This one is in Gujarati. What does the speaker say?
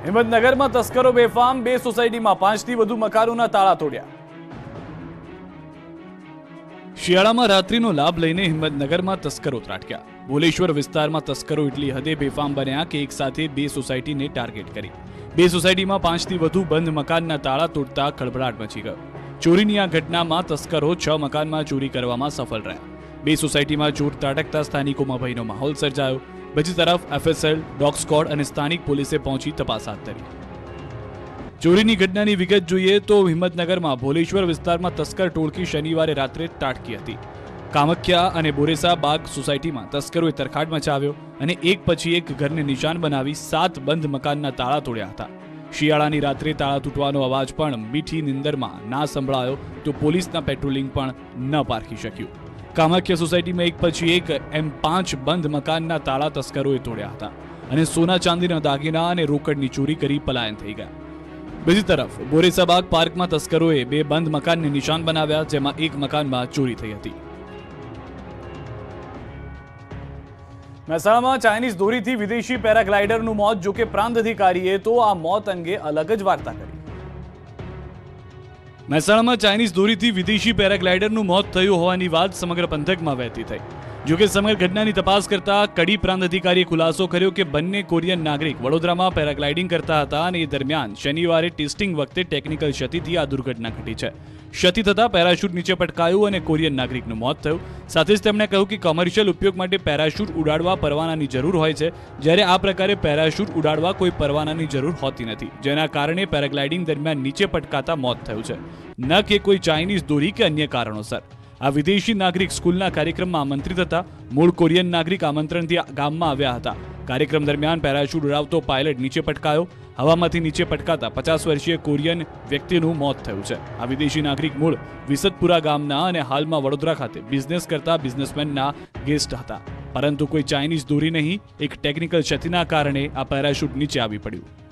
હિંમતનગરમાં તસ્કરો બેફામ, બે સોસાયટીમાં 5થી વધુ મકાનોના તાળા તોડ્યા। શિયાળામાં રાત્રિનો લાભ લઈને હિંમતનગરમાં તસ્કરો ત્રાટક્યા। ભોલેશ્વર વિસ્તારમાં તસ્કરો એટલી હદે બેફામ બન્યા કે એક સાથે બે સોસાયટીને ટાર્ગેટ કરી। બે સોસાયટીમાં 5થી વધુ બંધ મકાનના તાળા તોડતા ખળભળાટ મચી ગયો। ચોરીની આ ઘટનામાં તસ્કરો 6 મકાનમાં ચોરી કરવામાં સફળ રહ્યા। બે સોસાયટીમાં ચોર ત્રાટકતા સ્થાનિકોમાં ભયનો માહોલ સર્જાયો। બીજી તરફ એફએસએલ, ડોગ સ્ક્વોડ અને સ્થાનિક પોલીસે પહોંચી તપાસ હાથ ધરી। ચોરીની ઘટનાની વિગત જોઈએ તો હિંમતનગરમાં ભોલેશ્વર વિસ્તારમાં તસ્કર ટોળકી શનિવારે રાત્રે ત્રાટકી હતી। કામખ્યા અને બોરેસા બાગ સોસાયટીમાં તસ્કરોએ તરખાટ મચાવ્યો અને એક પછી એક ઘરને નિશાન બનાવી 7 બંધ મકાનના તાળા તોડ્યા હતા। શિયાળાની રાત્રે તાળા તૂટવાનો અવાજ પણ મીઠી નિંદરમાં ના સંભળાયો તો પોલીસના પેટ્રોલિંગ પણ ન પારખી શક્યું। કામાખ્યા સોસાયટીમાં એક પછી એક એમ 5 બંધ મકાનના તાળા તસ્કરોએ તોડ્યા હતા અને સોના ચાંદીના દાગીના અને રોકડની ચોરી કરી પલાયન થઈ ગયા। બીજી તરફ બોરેસાબાગ પાર્કમાં તસ્કરોએ 2 બંધ મકાનને નિશાન બનાવ્યા, જેમાં એક મકાનમાં ચોરી થઈ હતી। મહેસાણામાં ચાઇનીઝ દોરીથી વિદેશી પેરાગ્લાઇડરનું મોત, જોકે પ્રાંત અધિકારીએ તો આ મોત અંગે અલગ જ વાર્તા કરી। મહેસાણામાં ચાઇનીઝ દોરીથી વિદેશી પેરાગ્લાઇડરનું મોત થયું હોવાની વાત સમગ્ર પંથકમાં વહેતી થઈ। જોકે સમગ્ર ઘટનાની તપાસ કરતા કડી પ્રાંત અધિકારીએ ખુલાસો કર્યો કે બંને કોરિયન નાગરિક વડોદરામાં પેરાગ્લાઇડિંગ કરતા હતા અને એ દરમિયાન શનિવારે ટેસ્ટિંગ વખતે ટેકનિકલ ક્ષતિથી આ દુર્ઘટના ઘટી છે। ક્ષતિ થતાં પેરાશૂટ નીચે પટકાયું અને કોરિયન નાગરિકનું મોત થયું। સાથે જ તેમણે કહ્યું કે કોમર્શિયલ ઉપયોગ માટે પેરાશૂટ ઉડાડવા પરવાનાની જરૂર હોય છે, જ્યારે આ પ્રકારે પેરાશૂટ ઉડાડવા કોઈ પરવાનાની જરૂર હોતી નથી, જેના કારણે પેરાગ્લાઇડિંગ દરમિયાન નીચે પટકાતા મોત થયું છે, ન કે કોઈ ચાઇનીઝ દોરી કે અન્ય કારણોસર। આ વિદેશી નાગરિક સ્કૂલના કાર્યક્રમમાં આમંત્રિત હતા। મૂળ કોરિયન નાગરિક આમંત્રણથી ગામમાં આવ્યા હતા। કાર્યક્રમ દરમિયાન પેરાશૂટ ઉડાવતો પાયલટ નીચે પટકાયો। હવામાંથી નીચે પટકાતા 50 વર્ષીય કોરિયન વ્યક્તિનું મોત થયું છે। આ વિદેશી નાગરિક મૂળ વિસતપુરા ગામના અને હાલમાં વડોદરા ખાતે બિઝનેસ કરતા બિઝનેસમેનના ગેસ્ટ હતા, પરંતુ કોઈ ચાઇનીઝ દોરી નહીં, એક ટેકનિકલ ક્ષતિના કારણે આ પેરાશૂટ નીચે આવી પડ્યું।